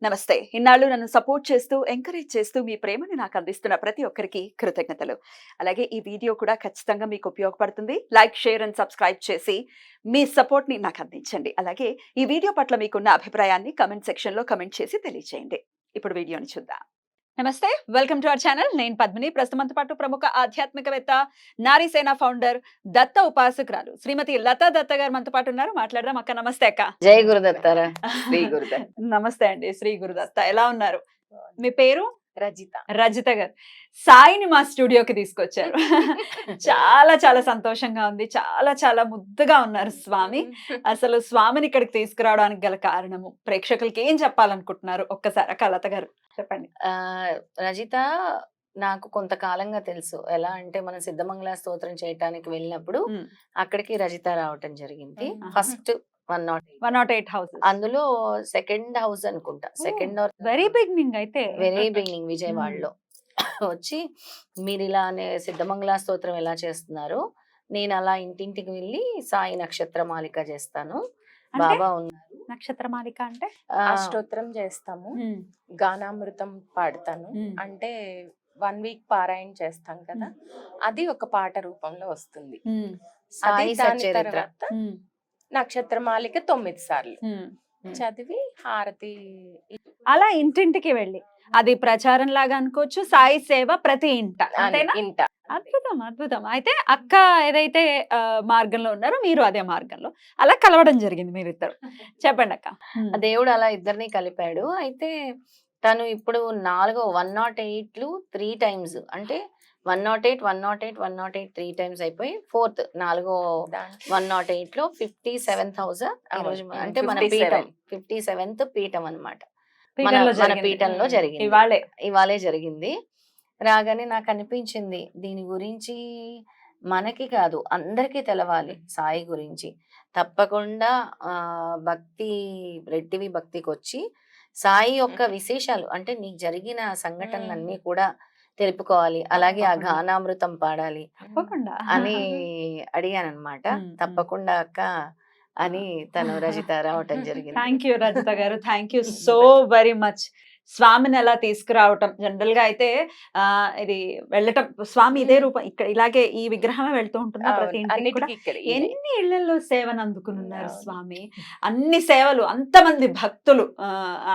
నమస్తే. ఇన్నాళ్ళు నన్ను సపోర్ట్ చేస్తూ, ఎంకరేజ్ చేస్తూ మీ ప్రేమని నాకు అందిస్తున్న ప్రతి ఒక్కరికి కృతజ్ఞతలు. అలాగే ఈ వీడియో కూడా ఖచ్చితంగా మీకు ఉపయోగపడుతుంది. లైక్, షేర్ అండ్ సబ్స్క్రైబ్ చేసి మీ సపోర్ట్‌ని నాకు అందించండి. అలాగే ఈ వీడియో పట్ల మీకున్న అభిప్రాయాన్ని కామెంట్ సెక్షన్‌లో కామెంట్ చేసి తెలియజేయండి. ఇప్పుడు వీడియోని చూద్దాం. నమస్తే. Welcome to our channel. నేను పద్మిని. ప్రస్తుతం మనతో పాటు ప్రముఖ ఆధ్యాత్మికవేత్త, నారీసేన ఫౌండర్, దత్త ఉపాసకురాలు శ్రీమతి లతా దత్త గారు మనతో పాటు ఉన్నారు. మాట్లాడదాం. అక్క నమస్తే అక్క. జై గురుదత్తారా. శ్రీ గురుదత్త. నమస్తే అండి. శ్రీ గురుదత్త. ఎలా ఉన్నారు? మీ పేరు? రజిత. రజిత గారు. సాయిని మా స్టూడియోకి తీసుకొచ్చారు. చాలా చాలా సంతోషంగా ఉంది. చాలా చాలా ముద్దుగా ఉన్నారు స్వామి. అసలు స్వామిని ఇక్కడికి తీసుకురావడానికి గల కారణము, ప్రేక్షకులకి ఏం చెప్పాలనుకుంటున్నారు? ఒక్కసారి అక్క లత గారు చెప్పండి. రజిత నాకు కొంతకాలంగా తెలుసు. ఎలా అంటే మనం సిద్ధమంగళ స్తోత్రం చేయటానికి వెళ్ళినప్పుడు అక్కడికి రజిత రావటం జరిగింది. First 108 houses. అందులో సెకండ్ హౌస్ అనుకుంటా. సెకండ్ వెరీ బిగినింగ్ అయితే. వెరీ బిగినింగ్ విజయవాడలో వచ్చి మీరు ఇలానే సిద్ధమంగళ స్తోత్రం ఎలా చేస్తున్నారు, నేను అలా ఇంటింటికి వెళ్ళి సాయి నక్షత్రమాలిక చేస్తాను. బాబా ఉన్నారు. నక్షత్రమాలిక అంటే అష్టోత్తరం చేస్తాము, గానామృతం పాడతాను. అంటే 1 వీక్ పారాయణ చేస్తాం కదా, అది ఒక పాట రూపంలో వస్తుంది. సాయి దాని సచ్చరిత్ర. తర్వాత నక్షత్రమాలిక 9 సార్లు చదివి హారతి. అలా ఇంటింటికి వెళ్ళి అది ప్రచారం లాగా అనుకోవచ్చు. సాయి సేవ ప్రతి ఇంట, అంతేనా? ఇంట. అద్భుతం అద్భుతం. అయితే అక్క ఏదైతే మార్గంలో ఉన్నారో మీరు అదే మార్గంలో అలా కలవడం జరిగింది మీరిద్దరు. చెప్పండి అక్క. దేవుడు అలా ఇద్దరిని కలిపాడు. అయితే తను ఇప్పుడు 108 3 times, అంటే 108 108 108 3 times అయిపోయి 4th 108 లో 57,000 ఈ రోజు, అంటే మన పీఠం 57th పీఠం అన్నమాట. మన పీఠంలో జరిగింది. ఇవాళే జరిగింది. రాగానే నాకు అనిపించింది, దీని గురించి మనకి కాదు అందరికీ తెలవాలి. సాయి గురించి తప్పకుండా భక్తి రెడ్డివి భక్తికి వచ్చి సాయి యొక్క విశేషాలు, అంటే నీకు జరిగిన సంఘటనలన్నీ కూడా తెలుపుకోవాలి. అలాగే ఆ గానామృతం పాడాలి అని అడిగాను అనమాట. తప్పకుండా అక్క అని తను రజిత రావటం జరిగింది. థ్యాంక్ యూ రజిత గారు. Thank you so very much. స్వామిని ఎలా తీసుకురావటం, జనరల్ గా అయితే ఇది వెళ్ళటం, స్వామి ఇదే రూపం ఇక్కడ ఇలాగే ఈ విగ్రహమే వెళ్తూ ఉంటుందా ప్రతి ఇంటికి కూడా? ఎన్ని ఇళ్లలో సేవను అందుకుని ఉన్నారు స్వామి. అన్ని సేవలు, అంతమంది భక్తులు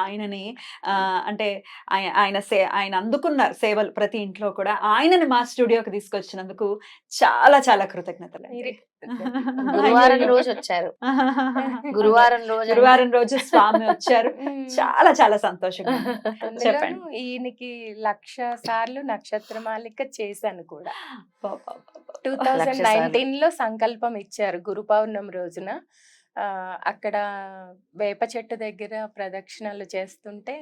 ఆయనని అంటే ఆయన అందుకున్న సేవలు ప్రతి ఇంట్లో కూడా. ఆయనని మా స్టూడియోకి తీసుకొచ్చినందుకు చాలా చాలా కృతజ్ఞతలు. గురువారం రోజు వచ్చారు. గురువారం రోజు స్వామి వచ్చారు. చాలా చాలా సంతోషంగా. చెప్పండి. ఈయనకి 1,00,000 సార్లు నక్షత్రమాలిక చేశాను కూడా. 2019 లో సంకల్పం ఇచ్చారు గురు పౌర్ణమి రోజున. అక్కడ వేప చెట్టు దగ్గర ప్రదక్షిణలు చేస్తుంటే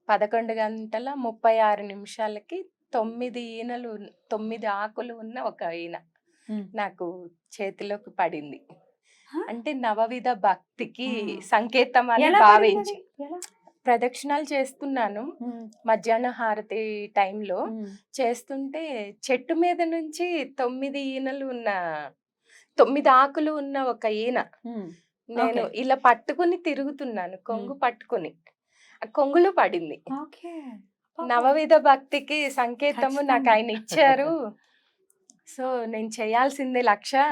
11 గంటల 36 నిమిషాలకి 9 ఆకులు ఉన్న ఒక ఈన నాకు చేతిలోకి పడింది. అంటే నవవిధ భక్తికి సంకేతం అని భావించి ప్రదక్షిణాలు చేస్తున్నాను. మధ్యాహ్న హారతి టైంలో చేస్తుంటే చెట్టు మీద నుంచి 9 ఆకులు ఉన్న ఒక ఈన నేను ఇలా పట్టుకుని తిరుగుతున్నాను, కొంగు పట్టుకుని కొంగులో పడింది. నవవిధ భక్తికి సంకేతము నాకు ఆయన ఇచ్చారు. సో నేను చేయాల్సిందే 1,00,000,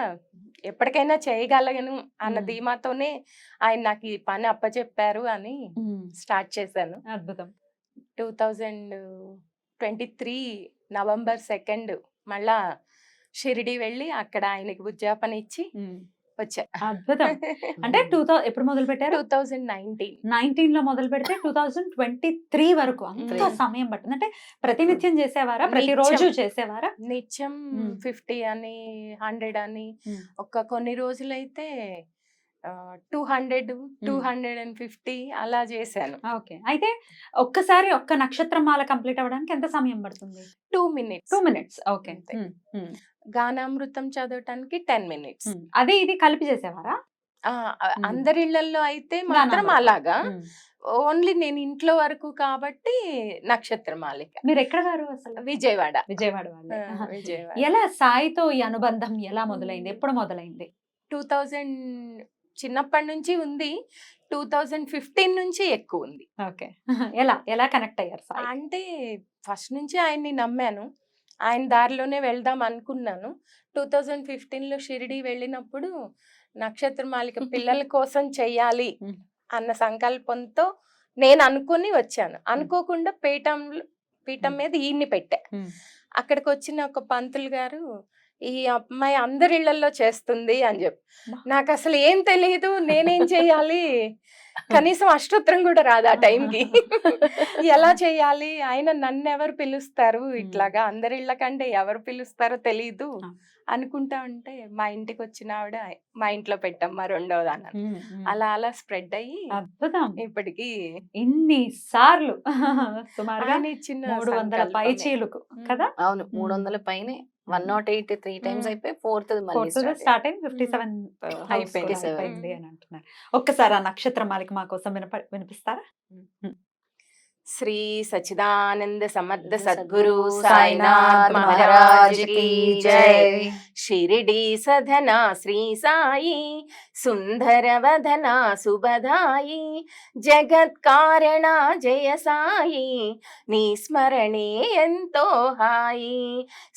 ఎప్పటికైనా చేయగలను అన్న ధీమాతోనే ఆయన నాకు ఈ పని అప్పచెప్పారు అని స్టార్ట్ చేశాను. అద్భుతం. 2023 November 2 మళ్ళా షిరిడి వెళ్ళి అక్కడ ఆయనకి ఉద్యాపన ఇచ్చి వచ్చా. అద్భుతం. అంటే ఎప్పుడు మొదలు పెట్టారు? 2019 లో మొదలు పెడితే 2023 వరకు అంత సమయం పట్టింది. అంటే ప్రతినిత్యం చేసేవారా? ప్రతిరోజు చేసేవారా? నిత్యం 50 అని 100 అని, కొన్ని రోజులైతే 200 250 అలా చేశాను. ఓకే. అయితే ఒక్కసారి ఒక్క నక్షత్రం మాల కంప్లీట్ అవ్వడానికి ఎంత సమయం పడుతుంది? 2 minutes. ఓకే. గానామృతం చదవటానికి 10 minutes. అదే ఇది కలిపి చేసేవారా? అందరిళ్లలో అయితే మాత్రం అలాగా. ఓన్లీ నేను ఇంట్లో వరకు కాబట్టి నక్షత్రమాలిక. మీరు ఎక్కడ గారు అసలు? విజయవాడ. వాళ్ళే. ఎలా సాయితో ఈ అనుబంధం ఎలా మొదలైంది? ఎప్పుడు మొదలైంది? 2000 చిన్నప్పటి నుంచి ఉంది. 2015 నుంచి ఎక్కువ ఉంది. ఓకే. ఎలా కనెక్ట్ అయ్యారు సాయి? అంటే ఫస్ట్ నుంచి ఆయన్ని నమ్మాను. ఆయన దారిలోనే వెళ్దాం అనుకున్నాను. 2015లో షిరిడి వెళ్ళినప్పుడు నక్షత్రమాలిక పిల్లల కోసం చెయ్యాలి మ్మ్. అన్న సంకల్పంతో నేను అనుకుని వచ్చాను. అనుకోకుండా పీఠం మీద ఈయన్ని పెట్టా. అక్కడికి వచ్చిన ఒక పంతులు గారు, ఈ అమ్మాయి అందరి ఇళ్లలో చేస్తుంది అని చెప్పి, నాకు అసలు ఏం తెలియదు, నేనేం చెయ్యాలి, కనీసం అష్టోత్తరం కూడా రాదు ఆ టైంకి. ఎలా చేయాలి, ఆయన నన్ను ఎవరు పిలుస్తారు, ఇట్లాగా అందరి ఇళ్ళ కంటే ఎవరు పిలుస్తారో తెలీదు అనుకుంటా ఉంటే మా ఇంటికి వచ్చిన ఆవిడ మా ఇంట్లో పెట్టమ్మా రెండోది అన్నారు. అలా అలా స్ప్రెడ్ అయ్యి అద్భుతం. ఇప్పటికి ఇన్ని సార్లు సుమారుగా ఆయన ఇచ్చిన 300 సంకల్పమే. పైచీలకు కదా. అవును 300 పైనే 108 3 టైమ్స్ అయిపోయి ఫోర్త్ మళ్ళీ స్టార్ట్ అయింది 57 అయిపోయింది. అయిపోయింది అని అంటున్నారు. ఒక్కసారి ఆ నక్షత్రమాలిక మా కోసం వినిపిస్తారా? శ్రీ సచిదానంద సమర్థ సద్గురు సద్గురు సాయినాథ్ సాయినాథ్ మహారాజ్ మహారాజ్ కి की జై. जय। షిరిడి సధన శ్రీ సాయి సుందర వదన సుబధాయి జగత్ కారణ జయ సాయి నీ స్మరణే ఎంతో హాయి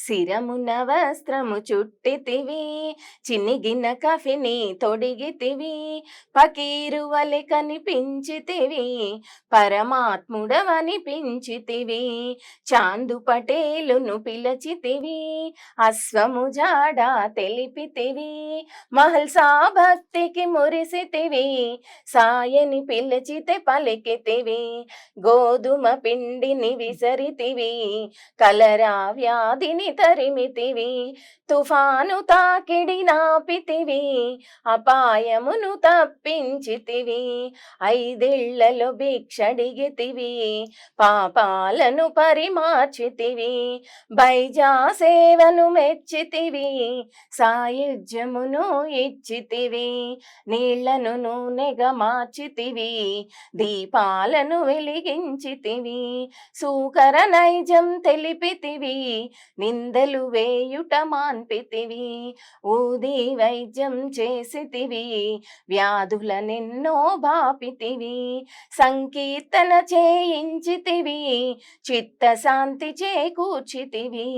శిరమున వస్త్రము చుట్టితివి చినిగిన కఫిని తొడిగితివి పకీరువలి కనిపించితివి పరమాత్ముడవనిపించితివి చాందు పటేలును పిలచితివి అశ్వము జాడ తెలిపితివి మహల్సా భక్తికి మురిసితివి సాయని పిలిచితే పలికితివి గోధుమ పిండిని విసరితివి కలరా వ్యాధిని తరిమితివి తుఫాను తాకిడి నాపితివి అపాయమును తప్పించితివి 5 ఏళ్లలో భిక్షడిగితివి పాపాలను పరిమార్చితివి బైజా సేవను మెచ్చితివి సాయుధ్యమును ఇచ్చితివి నీళ్లను నూనెగా మార్చితివి దీపాలను వెలిగించితివి సూకర నైజం తెలిపితివి నిందలు వేయుట మాన్పితివి ఊది వైద్యం చేసితివి వ్యాధులనెన్నో బాపితివి సంకీర్తన చేయించితివి చిత్తశాంతి చేకూర్చితివి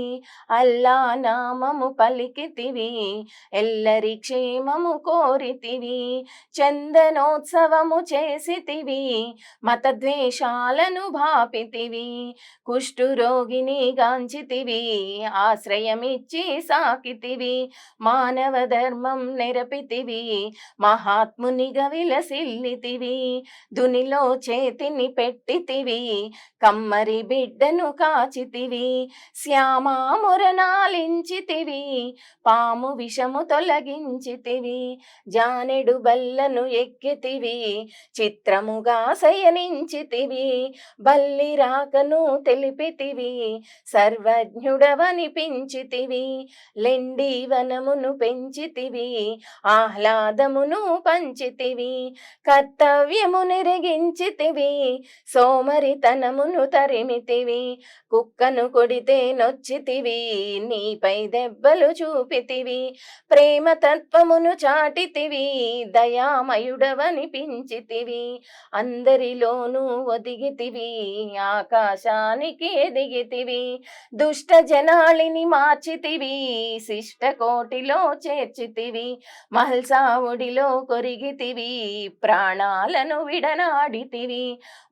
అల్లా నామము పలికితివి ఎల్లరి క్షేమము కోరితివి చందనోత్సవము చేసితివి మతద్వేషాలను భాపితివి కుష్ఠురోగిని గాంచితివి ఆశ్రయమిచ్చి సాకితివి మానవ ధర్మం నెరపితివి మహాత్మునిగా విలసిల్లితివి దునిలో చేతిని పెట్టితివి కమ్మరి బిడ్డను కాచితివి శ్యామా మురనాలించితివి పాము విషము తొలగించితివి జానెడు బల్లను ఎక్కితివి చిత్రముగా శయనించితివి బల్లి రాకను తెలిపితివి సర్వజ్ఞుడవనిపించితివి లెండి వనమును పెంచితివి ఆహ్లాదమును పంచితివి కర్తవ్యము నెరిగించితివి సోమరితనమును తరిమితివి కుక్కను కొడితే నొచ్చితివి నీపై దెబ్బలు చూపితివి ప్రేమ తత్వమును చాటితివి దయామయుడవనిపించితివి అందరిలోనూ ఒదిగితివి ఆకాశానికి ఎదిగితివి దుష్ట జనాళిని మార్చితివి శిష్ట కోటిలో చేర్చితివి మహల్సావుడిలో కొరిగితివి ప్రాణాలను విడనాడితివి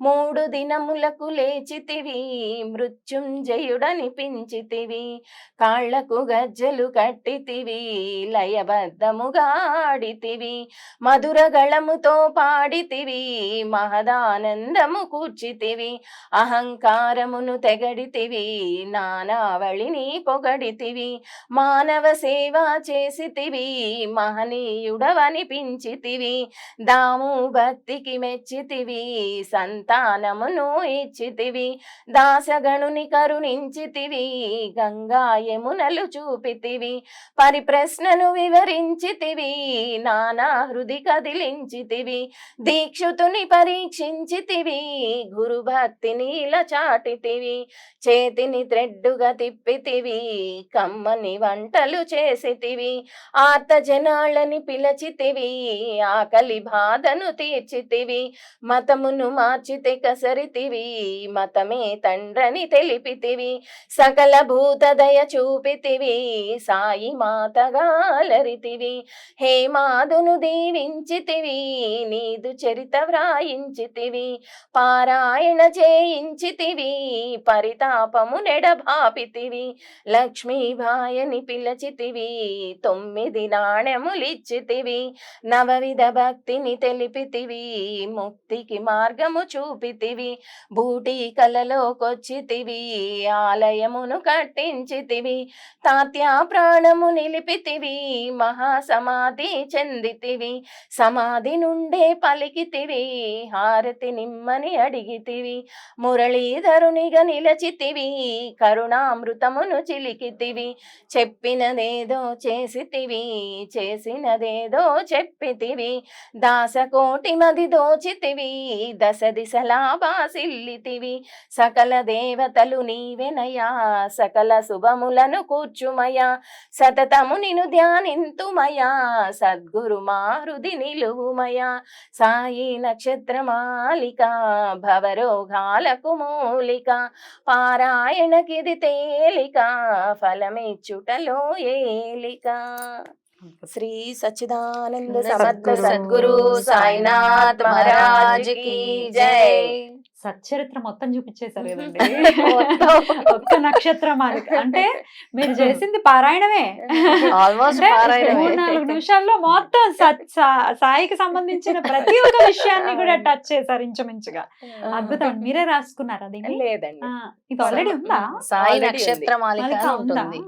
3 దినములకు లేచితివి మృత్యుంజయుడనిపించితివి కాళ్లకు గజ్జలు కట్టితివి లయబద్ధముగా ఆడితివి మధుర గళముతో పాడితివి మహదానందము కూర్చితివి అహంకారమును తెగడితివి నానావళిని పొగడితివి మానవ సేవ చేసితివి మహనీయుడవనిపించితివి దాము భక్తికి మెచ్చితివి సంతానమును ఇచ్చితివి దాసగణుని కరుణించితివి గంగా యమునలు చూపితివి పరిప్రశ్నను వివరించితివి నా నా హృది కదిలించితివి, దీక్షితుని పరీక్షించితివి, గురు భక్తిని ఇలా చాటితివి, చేతిని త్రెడ్డుగా తిప్పితివి, కమ్మని వంటలు చేసితివి, ఆర్త జనాళ్ళని పిలచితివి, ఆకలి బాధను తీర్చితివి, మతమును మార్చితే కసరితివి, మతమే తండ్రని తెలిపితివి, సకల భూతదయ చూపితివి, సాయి మాతగా అలరితివి, హేమాదును దీవించితివి, నీదు చరిత వ్రాయించితివి, పారాయణ చేయించితివి, పరితాపము నెడబాపితివి, లక్ష్మీబాయని పిలచితివి, 9 నాణెములిచ్చితివి, నవవిధ భక్తిని తెలిపితివి, ముక్తికి మార్గము చూపితివి, బూటి కలలోకొచ్చితివి, ఆలయమును కట్టించితివి, తాత్యా ప్రాణము నిలిపితివి, మహాసమాధి చెందితివి, సమాధి నుండే పలికితివి, హారతి నిమ్మని అడిగితివి, మురళీధరునిగా నిలచితివి, కరుణామృతమును చిలికితివి, చెప్పినదేదో చేసితివి, చేసినదేదో చెప్పితివి, దాసకోటి మది దోచితివి, దశ దిశలా బాసిల్లితివి, సకల దేవతలు నీవెనయా, సకల శుభములను కూర్చుమయా, సతతము నిను ధ్యానింతుమయా, సద్గురు మారుది నిలువుమయా, సాయి నక్షత్రమాలిక, భవరోగాలకు మూలిక, పారాయణకిది తేలిక, ఫలమిచ్చుటలో ఏలిక. శ్రీ సచ్చిదానంద సమర్థ సద్గురు సాయినాథ్ మహారాజ్ కి జై. సచ్చరిత్ర మొత్తం చూపించేశారు కదండి. ఒక్క నక్షత్రం అంటే మీరు చేసింది పారాయణమే. ఆల్మోస్ట్ అంటే 3-4 నిమిషాల్లో మొత్తం సాయికి సంబంధించిన ప్రతి ఒక్క విషయాన్ని కూడా టచ్ చేశారు ఇంచుమించుగా. అద్భుతం. మీరే రాసుకున్నారా దీన్ని? లేదండి, ఇది ఆల్రెడీ ఉందా? సాయి నక్షత్ర మాలిక మాలిక ఉందా? ఉంటుంది.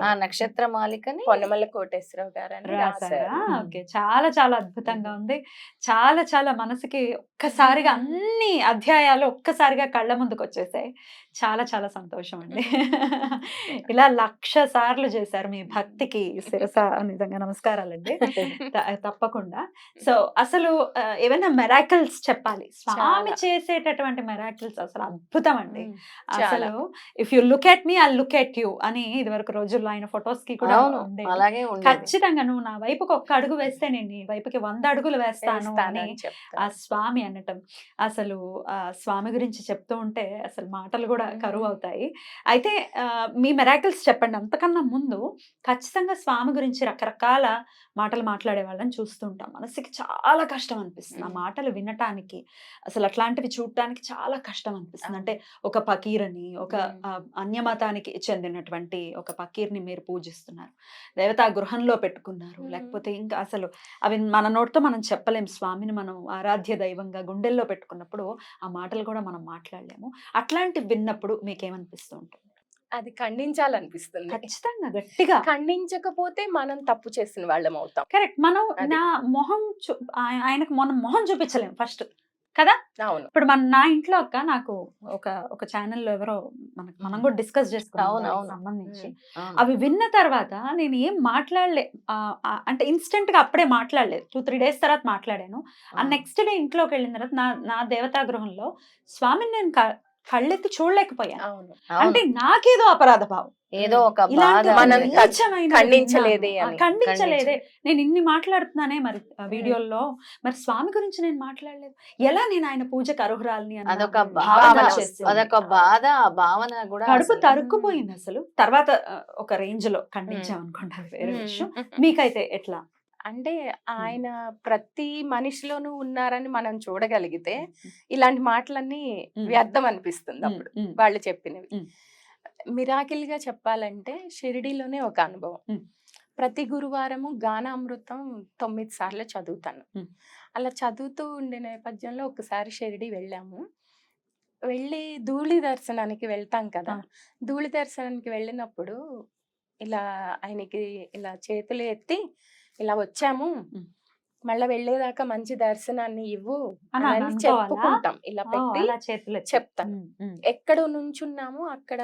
ఆ నక్షత్ర మాలికని పొన్నమల్ల కోటేశ్వరరావు గారు అని రాశారా? రాశారు. ఓకే. చాలా చాలా అద్భుతంగా ఉంది. చాలా చాలా మనసుకి ఒక్కసారిగా అన్ని అధ్యాయాలు ఒక్కసారిగా కళ్ళ ముందుకు వచ్చేసాయి. చాలా చాలా సంతోషం అండి. ఇలా 1,00,000 సార్లు చేశారు మీ భక్తికి శిరస నిజంగా నమస్కారాలండి. తప్పకుండా. సో అసలు ఏమైనా మెరాకిల్స్ చెప్పాలి. స్వామి చేసేటటువంటి మెరాకిల్స్ అసలు అద్భుతం అండి. అసలు if you look at me I look at you అని ఇదివరకు రోజుల్లో ఆయన ఫొటోస్ కి కూడా ఉండేది. అలాగే ఖచ్చితంగా నువ్వు నా వైపుకి ఒక్క అడుగు వేస్తే నేను నీ వైపుకి 100 అడుగులు వేస్తాను అని ఆ స్వామి అనటం. అసలు ఆ స్వామి గురించి చెప్తూ ఉంటే అసలు మాటలు కూడా కరువు అవుతాయి. అయితే మీ మెరాకిల్స్ చెప్పండి. అంతకన్నా ముందు ఖచ్చితంగా స్వామి గురించి రకరకాల మాటలు మాట్లాడే వాళ్ళని చూస్తుంటాం. మనసుకి చాలా కష్టం అనిపిస్తుంది ఆ మాటలు వినటానికి. అసలు అట్లాంటివి చూడటానికి చాలా కష్టం అనిపిస్తుంది. అంటే ఒక పకీరని, ఒక అన్యమతానికి చెందినటువంటి ఒక పకీర్ని మీరు పూజిస్తున్నారు, దేవతా గృహంలో పెట్టుకున్నారు, లేకపోతే ఇంకా అసలు అవి మన నోటితో మనం చెప్పలేం. స్వామిని మనం ఆరాధ్య దైవంగా గుండెల్లో పెట్టుకున్నప్పుడు ఆ మాటలు కూడా మనం మాట్లాడలేము. అట్లాంటివి విన్నప్పుడు మీకేమనిపిస్తూ ఉంటుంది? అది ఖండించాలనిపిస్తుంది. ఖచ్చితంగా గట్టిగా ఖండించకపోతే మనం తప్పు చేసిన వాళ్ళం అవుతాం. కరెక్ట్. మనం అది. నా మొహం ఆయనకు మనం మొహం చూపించలేం ఫస్ట్ కదా. అవును, ఇప్పుడు నా ఇంట్లో నాకు ఒక ఛానల్లో ఎవరో మనం కూడా డిస్కస్ చేసుకున్నాం అవును, దానికి అవును. సంబంధించి. అవి విన్న తర్వాత నేను ఏం మాట్లాడలే. అంటే ఇన్స్టెంట్ గా అప్పుడే మాట్లాడలేదు. 2-3 డేస్ తర్వాత మాట్లాడాను. ఆ నెక్స్ట్ డే ఇంట్లోకి వెళ్ళిన తర్వాత నా దేవతా గృహంలో స్వామిని నేను కళ్ళెత్తి చూడలేకపోయాను. అవును. అంటే నాకేదో అపరాధ భావం. ఏదో ఒక ఇలాంటి బాధ మనం అనేది. నీచమైనది ఖండించలేదే విన్నాను. అని. ఖండించలేదే. నేను ఇన్ని మాట్లాడుతున్నానే మరి వీడియోల్లో, మరి స్వామి గురించి నేను మాట్లాడలేదు. ఎలా నేను ఆయన పూజకు అర్హురాలిని అన్న అదొక భావన బాధ, వచ్చేసింది. అదొక బాధ, ఆ భావన కూడా కడుపు అసలు. తరుక్కుపోయింది అసలు. తర్వాత ఒక రేంజ్ లో ఖండించాం అనుకోండి, అది వేరే విషయం. మీకైతే ఎట్లా? అంటే ఆయన ప్రతి మనిషిలోనూ ఉన్నారని మనం చూడగలిగితే ఇలాంటి మాటలన్నీ వ్యర్థం అనిపిస్తుంది అప్పుడు వాళ్ళు చెప్పినవి. మిరాకిల్ గా చెప్పాలంటే షిరిడీలోనే ఒక అనుభవం. ప్రతి గురువారము గానామృతం 9 సార్లు చదువుతాను. అలా చదువుతూ ఉండే నేపథ్యంలో ఒకసారి షిరిడి వెళ్ళాము. వెళ్ళి ధూళి దర్శనానికి వెళ్తాం కదా. ధూళి దర్శనానికి వెళ్ళినప్పుడు ఇలా ఆయనకి ఇలా చేతులు ఎత్తి ఇలా వచ్చాము, మళ్ళా వెళ్ళేదాకా మంచి దర్శనాన్ని ఇవ్వు అని అని అనుకోవాలా? చెప్పుకుంటాం. ఇలా ఓ, పెట్టి అలా చేతులు ఎత్తి. చెప్తాను. ఉమ్, ఉమ్. ఎక్కడ నుంచున్నామో అక్కడ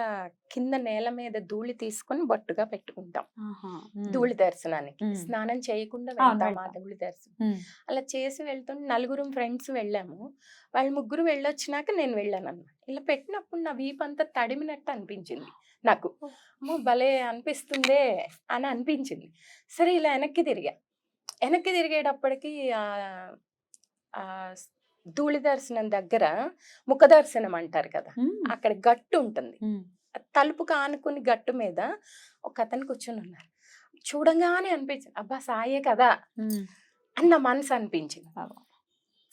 కింద నేల మీద ధూళి తీసుకొని బొట్టుగా పెట్టుకుంటాం. ఆహా, ఉమ్, ధూళి దర్శనానికి ఉమ్. స్నానం చేయకుండా అవును, వెళ్తాం ఆ వెళ్తాం. ధూళి దర్శనం. ఉమ్, అలా చేసి వెళ్తుంటే నలుగురం ఫ్రెండ్స్ వెళ్ళాము. వాళ్ళు ముగ్గురు వెళ్ళొచ్చినాక నేను వెళ్ళాను అన్నమాట. ఇలా పెట్టినప్పుడు నా వీపు అంతా తడిమినట్టు అనిపించింది నాకు. అమ్మో భలే అనిపిస్తుందే అని అనిపించింది. సరే ఇలా వెనక్కి తిరిగేటప్పటికి ఆ ధూళి దర్శనం దగ్గర ముఖ దర్శనం అంటారు కదా, ఉమ్, అక్కడ గట్టు ఉంటుంది. ఉమ్. తలుపుకు ఆనుకుని గట్టు మీద ఒక అతను కూర్చొని ఉన్నారు. చూడంగానే అనిపించింది, అబ్బా సాయే కదా ఉమ్. అని నా మనసు అనిపించింది. అవు.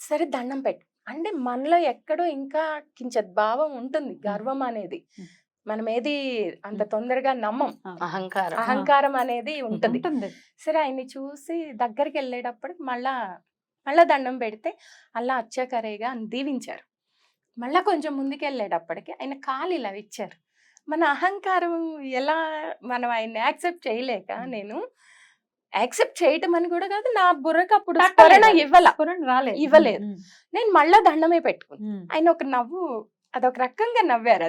సరే దండం పెట్టు అంటే మనలో ఎక్కడో ఇంకా కించత్ భావం ఉంటుంది, గర్వం అనేది. మనం ఏది అంత తొందరగా నమ్మం, అహంకారం. అహంకారం అనేది ఉంటది. ఉంటుంది. సరే ఆయన్ని చూసి దగ్గరికి వెళ్ళేటప్పటికి మళ్ళా దండం పెడితే అల్లా అచ్చాకరేగా అని దీవించారు. మళ్ళా కొంచెం ముందుకు వెళ్ళేటప్పటికి ఆయన కాలు ఇలా ఇచ్చారు. మన అహంకారం ఎలా మనం ఆయన యాక్సెప్ట్ చేయలేక, నేను యాక్సెప్ట్ చేయటం అని కూడా కాదు, నా బుర్రకు అప్పుడు స్ఫురణ ఇవ్వలేదు. నేను మళ్ళా దండమే పెట్టుకున్నాను. ఆయన ఒక నవ్వు, అదొక రకంగా నవ్వారు,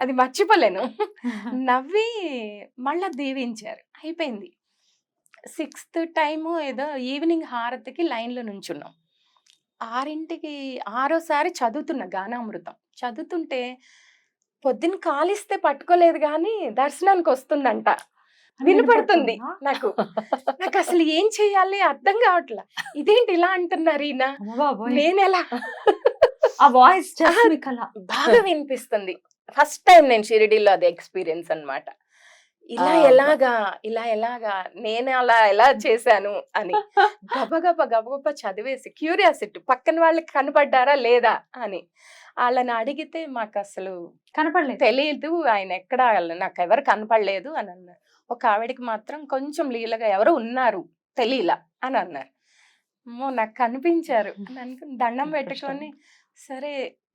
అది మర్చిపోలేను. నవ్వి మళ్ళా దీవించారు. అయిపోయింది. 6th టైము ఏదో ఈవినింగ్ హారతికి లైన్లో నుంచున్నాం. 6ంటికి 6ఓసారి చదువుతున్నా గానామృతం. చదువుతుంటే పొద్దున్న కాలిస్తే పట్టుకోలేదు కానీ దర్శనానికి వస్తుందంట, వినపడుతుంది నాకు. నాకు అసలు ఏం చెయ్యాలి అర్థం కావట్లా. ఇదేంటి ఇలా అంటున్నారు ఈయన, నేనెలా? ఆ వాయిస్ బాగా వినిపిస్తుంది. ఫస్ట్ టైం నేను షిరిడీలో అది ఎక్స్పీరియన్స్ అన్నమాట. ఇలా ఎలాగా నేను అలా ఎలా చేశాను అని గబగబా చదివేసి, క్యూరియాసిటీ పక్కన వాళ్ళకి కనపడ్డారా లేదా అని వాళ్ళని అడిగితే మాకు అసలు కనపడలేదు, తెలియదు ఆయన ఎక్కడ, నాకు ఎవరు కనపడలేదు అని అన్నారు. ఒక ఆవిడకి మాత్రం కొంచెం లీలగా ఎవరు ఉన్నారు తెలియలా అని అన్నారు. అమ్మో నాకు కనిపించారు అని అనుకుని దండం పెట్టుకొని, సరే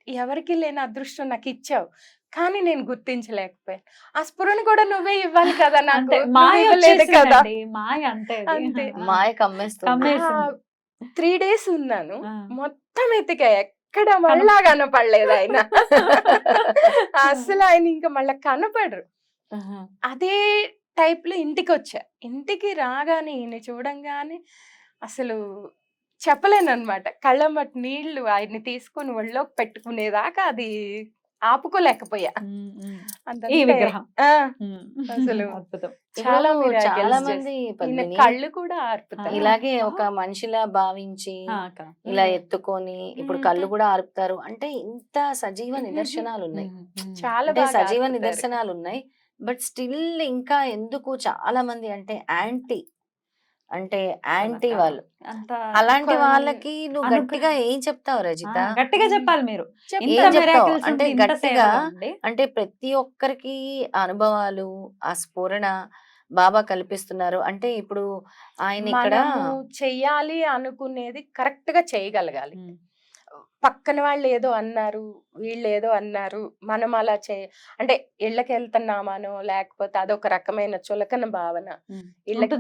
ఎవరికి లేని అదృష్టం నాకు ఇచ్చావు కానీ నేను గుర్తించలేకపోయాను. ఆ స్ఫురణ కూడా నువ్వే ఇవ్వాలి కదా నాకు, మాయ కదా. మాయ అంతే అంతే. మాయ కమ్మేస్తుంది. 3 days ఉన్నాను, మొత్తం ఎతికా, ఎక్కడ మళ్ళా కనపడలేదు ఆయన. అసలు ఆయన ఇంకా మళ్ళా కనపడరు. అదే టైప్ లో ఇంటికి వచ్చా. ఇంటికి రాగానే ఈయన చూడంగానే అసలు చెప్పలేను అనమాట. కళ్ళమ్మటి నీళ్లు ఆయన్ని తీసుకొని ఒళ్ళోకి పెట్టుకునేదాకా అది ఆపుకోలేకపోయా. ఈ విగ్రహం అసలు అద్భుతం. చాలా చాలా మంది కళ్ళు కూడా ఆర్పుతారు. ఇలాగే ఒక మనిషిలా భావించి ఇలా ఎత్తుకొని ఇప్పుడు కళ్ళు కూడా ఆర్పుతారు. అంటే ఇంత సజీవ నిదర్శనాలు ఉన్నాయి, చాలా అంటే సజీవ నిదర్శనాలు ఉన్నాయి. బట్ స్టిల్ ఇంకా ఎందుకు చాలా మంది అంటే యాంటీ వాళ్ళు, అలాంటి వాళ్ళకి నువ్వు గట్టిగా ఏం చెప్తావు రజిత? గట్టిగా చెప్పాలి మీరు. ఏం చెప్తావు అంటే గట్టిగా, అంటే ప్రతి ఒక్కరికి అనుభవాలు, ఆ స్ఫురణ బాబా కల్పిస్తున్నారు. అంటే ఇప్పుడు ఆయన ఇక్కడ చెయ్యాలి అనుకునేది కరెక్ట్ గా చేయగలగాలి. పక్కన వాళ్ళు ఏదో అన్నారు, వీళ్ళు ఏదో అన్నారు, మనం అలా అంటే ఇళ్ళకి వెళ్తున్నామానో లేకపోతే అదొక రకమైన చులకన భావన ఇళ్ళకి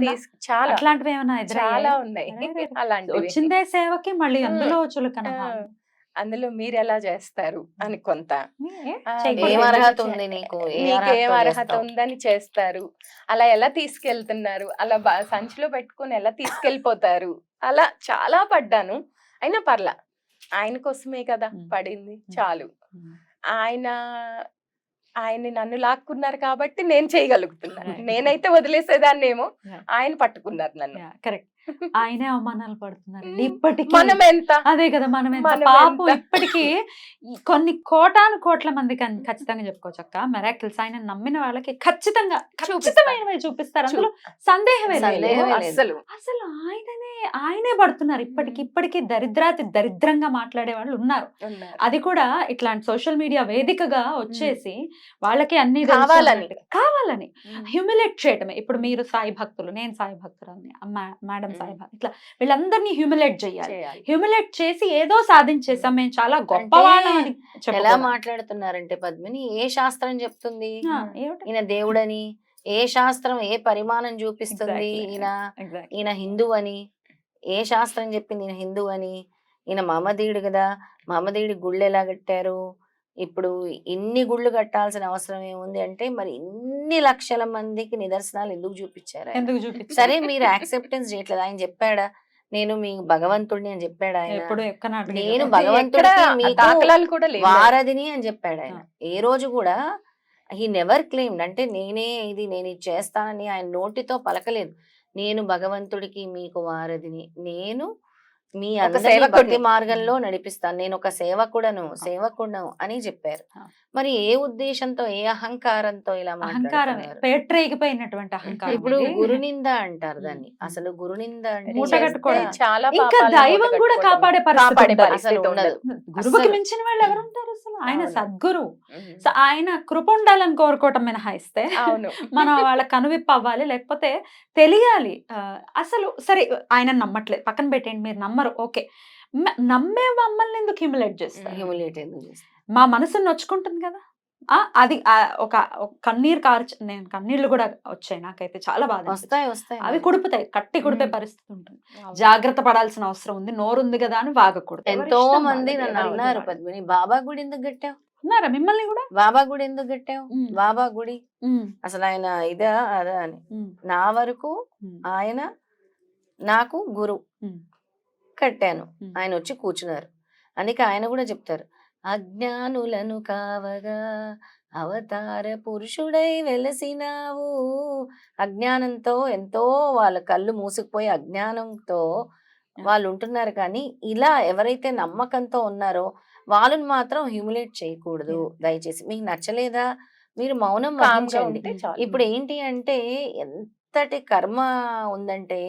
చాలా అట్లాంటివి ఏమైనా చాలా ఉన్నాయి. అలాంటివి వచ్చిందే సేవకి మళ్ళీ అందులో చులకన అందులో మీరు ఎలా చేస్తారు అని కొంత ఏం అర్హత ఉంది నీకు, మీకేం అర్హత ఉందని చేస్తారు, అలా ఎలా తీసుకెళ్తున్నారు, అలా సంచిలో పెట్టుకొని ఎలా తీసుకెళ్ళిపోతారు, అలా చాలా పడ్డాను. అయినా పర్లా, ఆయన కోసమే కదా పడింది, చాలు. ఆయన్ని నన్ను లాక్కున్నారు కాబట్టి నేను చేయగలుగుతున్నాను. నేనైతే వదిలేసేదాన్నేమో, ఆయన పట్టుకున్నారు నన్ను. కరెక్ట్. ఆయనే అవమానాలు పడుతున్నారు ఇప్పటికీ. మనం ఎంత, అదే కదా, మనం ఎంత పాపం. ఇప్పటికీ కొన్ని కోట్ల మంది ఖచ్చితంగా చెప్పుకోవచ్చు అక్క, మెరాకిల్స్ ఆయన నమ్మిన వాళ్ళకి ఖచ్చితమైనవి చూపిస్తారు, అందులో సందేహమే లేదు. అసలు ఆయనే పడుతున్నారు ఇప్పటికి దరిద్రంగా మాట్లాడే వాళ్ళు ఉన్నారు. అది కూడా ఇట్లాంటి సోషల్ మీడియా వేదికగా వచ్చేసి వాళ్ళకి అన్ని కావాలని హ్యూమిలేట్ చేయటమే. ఇప్పుడు మీరు సాయి భక్తులు, నేను సాయి భక్తురాలని, మేడం సాయి భక్తులు, ఇట్లా వీళ్ళందరినీ హ్యూమిలేట్ చేయాలి. హ్యూమిలేట్ చేసి ఏదో సాధించేసాం, మేము చాలా గొప్ప వాళ్ళని ఎలా మాట్లాడుతున్నారంటే పద్మిని, ఏ శాస్త్రం చెప్తుంది ఈయన దేవుడని, ఏ శాస్త్రం ఏ పరిమాణం చూపిస్తుంది ఈయన హిందూ అని, ఏ శాస్త్రం చెప్పి నేను హిందూ అని? ఈయన మహమ్మదీయుడు కదా, మహమ్మదీయుడి గుళ్ళు ఎలా కట్టారు? ఇప్పుడు ఇన్ని గుళ్ళు కట్టాల్సిన అవసరం ఏముంది అంటే, మరి ఇన్ని లక్షల మందికి నిదర్శనాలు ఎందుకు చూపించారు ఆయన? ఎందుకు చూపించారు? సరే మీరు యాక్సెప్టెన్స్ చేయట్లేదు, ఆయన చెప్పాడా నేను మీ భగవంతుడిని అని చెప్పాడు ఆయన? ఎప్పుడు ఎక్కడ నేను ఎక్కడ భగవంతుడికి మీకు దాఖలాలు కూడా లేవు. వారధిని అని చెప్పాడు ఆయన. ఏ రోజు కూడా హీ నెవర్ క్లెయిమ్డ్, అంటే నేను ఇది చేస్తానని ఆయన నోటితో పలకలేదు. నేను భగవంతుడికి మీకు వారధిని, నేను మీ అందరి సేవకుడిని. భక్తి మార్గంలో నడిపిస్తాను, నేను ఒక సేవకుడను అని చెప్పారు. మరి ఏ ఉద్దేశంతో, ఏ అహంకారంతో ఇలా అహంకారమే, మాట్లాడుతున్నారు? పేట్రేగిపోయినటువంటి అహంకారం. ఇప్పుడు ఇది. గురునింద అంటారు దాన్ని. అసలు గురునింద అంటే మూట చేస్తే కట్టుకోవడం. చాలా ఇంకా పాపాలను దైవం మూట కూడా కట్టుకోవడం. కాపాడే పరిస్థితి కాపాడే ఉండదు. పరిస్థితి అసలు ఉండదు. గురువుకి అస్సలు. మించిన వాళ్ళు ఎవరుంటారు అసలు? ఆయన అవును. సద్గురు. ఉమ్. సో ఆయన కృప ఉండాలని కోరుకోవటం మినహాయిస్తే అవును. మనం వాళ్ళ కనువిప్పు అవ్వాలి, లేకపోతే తెలియాలి. అసలు సరే ఆయన నమ్మట్లేదు, పక్కన పెట్టండి, మీరు నమ్మరు, ఓకే. నమ్మే మమ్మల్ని ఎందుకు హ్యూమిలేట్ చేస్తారు? హ్యూమిలేట్ ఎందుకు చేస్తారు? మా మనసుని నొచ్చుకుంటుంది కదా. అది ఒక కన్నీరు కార్చు, నేను కన్నీళ్లు కూడా వచ్చాయి నాకైతే, చాలా బాధ అనిపించింది. వస్తాయి అవి కుడుపుతాయి, కట్టి కుడిపే ఉమ్. పరిస్థితి ఉంటుంది. అవును. జాగ్రత్త పడాల్సిన అవసరం ఉంది, నోరుంది కదా అని వాగకూడదు. ఎవరి ఎంతో ఇష్టం మంది వాళ్ళది, నన్ను ఎవరి అన్నారు, ఇది వాళ్ళది. పద్మిని బాబా గుడి ఎందుకు కట్టావు? అన్నారా మిమ్మల్ని కూడా? బాబా గుడి ఎందుకు కట్టావు? ఉమ్. బాబా గుడి ఉమ్, అసలు ఆయన ఇదా అదా అని. ఉమ్, నా వరకు ఉమ్, ఆయన నాకు గురు ఉమ్, కట్టాను, ఉమ్. ఆయన వచ్చి కూర్చున్నారు. అందుకే ఆయన కూడా చెప్తారు, అజ్ఞానులను కావగా అవతార పురుషుడై వెలసినావు. అజ్ఞానంతో ఎంతో వాళ్ళ కళ్ళు మూసుకుపోయి అజ్ఞానంతో వాళ్ళు ఉంటున్నారు. కానీ ఇలా ఎవరైతే నమ్మకంతో ఉన్నారో వాళ్ళని మాత్రం హ్యూమిలేట్ చేయకూడదు. దయచేసి మీకు నచ్చలేదా మీరు మౌనం కామ్గా వహించండి. ఉంటే చాలు. ఇప్పుడు ఏంటి అంటే ఎంతటి కర్మ ఉందంటే,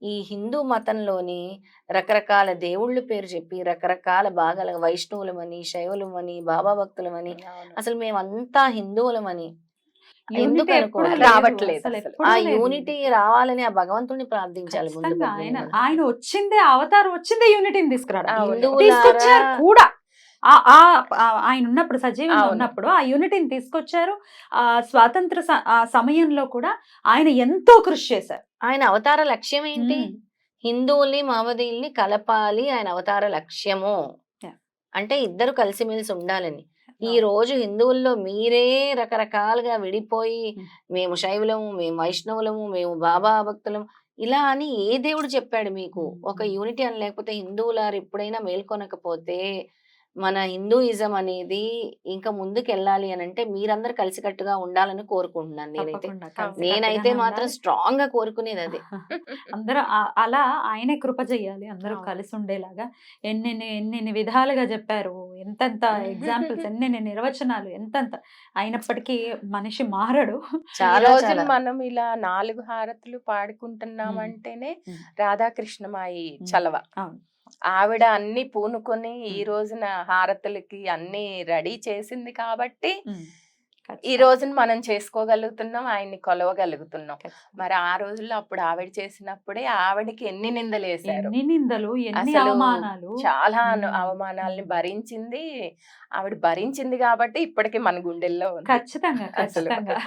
ఈ హిందూ మతంలోని రకరకాల దేవుళ్ళ పేరు చెప్పి రకరకాల భాగాల వైష్ణవులమని, శైవులమని, బాబా భక్తులమని, అవును. అసలు మేమంతా హిందువులమని ఎందుకు Unity ఎప్పుడూ అనుకోవాలి? లేదు, రావట్లేదు అసలు అసలు. ఎప్పుడూ ఆ లేదు. యూనిటీ రావాలని ఆ భగవంతుని ప్రార్థించాలి ముందు. ఖచ్చితంగా పద్మిని ఆయన మనం. ఆయన వచ్చిందే, అవతారం వచ్చిందే యూనిటీని తీసుకురావడం. అవును. హిందువులారా, తీసుకొచ్చారు కూడా. ఆయన ఉన్నప్పుడు, సజీవంగా అవును. ఉన్నప్పుడు ఆ యూనిటీని తీసుకొచ్చారు. ఆ స్వాతంత్ర సమయంలో కూడా ఆయన ఎంతో కృషి చేశారు. ఆయన అవతార లక్ష్యం ఏంటి? ఉమ్. హిందువుల్ని మహమ్మదీయుల్ని కలపాలి ఆయన అవతార లక్ష్యము. Yeah. అంటే ఇద్దరు కలిసిమెలిసి ఉండాలని. ఈ అవును. రోజు హిందువుల్లో మీరే రకరకాలుగా విడిపోయి, Hmm. మేము శైవులము, మేము వైష్ణవులము, మేము బాబా భక్తులము ఇలా అని ఏ దేవుడు చెప్పాడు మీకు? ఒక యూనిటీ అని లేకపోతే హిందువులారు ఎప్పుడైనా మేల్కొనకపోతే మన హిందూయిజం అనేది ఇంకా ముందుకు వెళ్ళాలి అని అంటే మీరందరూ కలిసికట్టుగా ఉండాలని కోరుకుంటున్నాను నేనైతే. తప్పకుండా నేనైతే కలిసికట్టుగానే మాత్రం ఉండాలి. స్ట్రాంగ్ గా కోరుకునేది అదే. అందరూ అలా ఆయనే కృప చెయ్యాలి, అందరూ అవును. కలిసి ఉండేలాగా. ఎన్నెన్ని విధాలుగా చెప్పారు, ఎంతెంత ఎగ్జాంపుల్స్, ఎన్నెన్ని నిర్వచనాలు, ఎంతెంత అయినప్పటికీ మనిషి మారడు. ఈ చాలా రోజు చాలా మనం ఇలా 4 హారతులు పాడుకుంటున్నామంటేనే ఉమ్. రాధాకృష్ణమాయి ఉమ్. చలవ. అవును. ఆవిడ అన్ని పూనుకొని ఈ ఉమ్. రోజున హారతులకి అన్ని రెడీ చేసింది కాబట్టి ఉమ్. ఈ ఖచ్చితంగా. రోజున మనం చేసుకోగలుగుతున్నాం, ఆయన్ని కొలవగలుగుతున్నాం. ఖచ్చితంగా. మరి ఆ రోజుల్లో అప్పుడు ఆవిడ చేసినప్పుడే ఆవిడకి ఎన్ని నిందలు వేశారు, ఎన్ని నిందలు, ఎన్ని అసలు అవమానాలు. చాలా ఉమ్. అవమానాల్ని ఉమ్. భరించింది. ఆవిడ భరించింది కాబట్టి ఇప్పటికి మన గుండెల్లో ఉంది ఖచ్చితంగా, అసలు. ఖచ్చితంగా.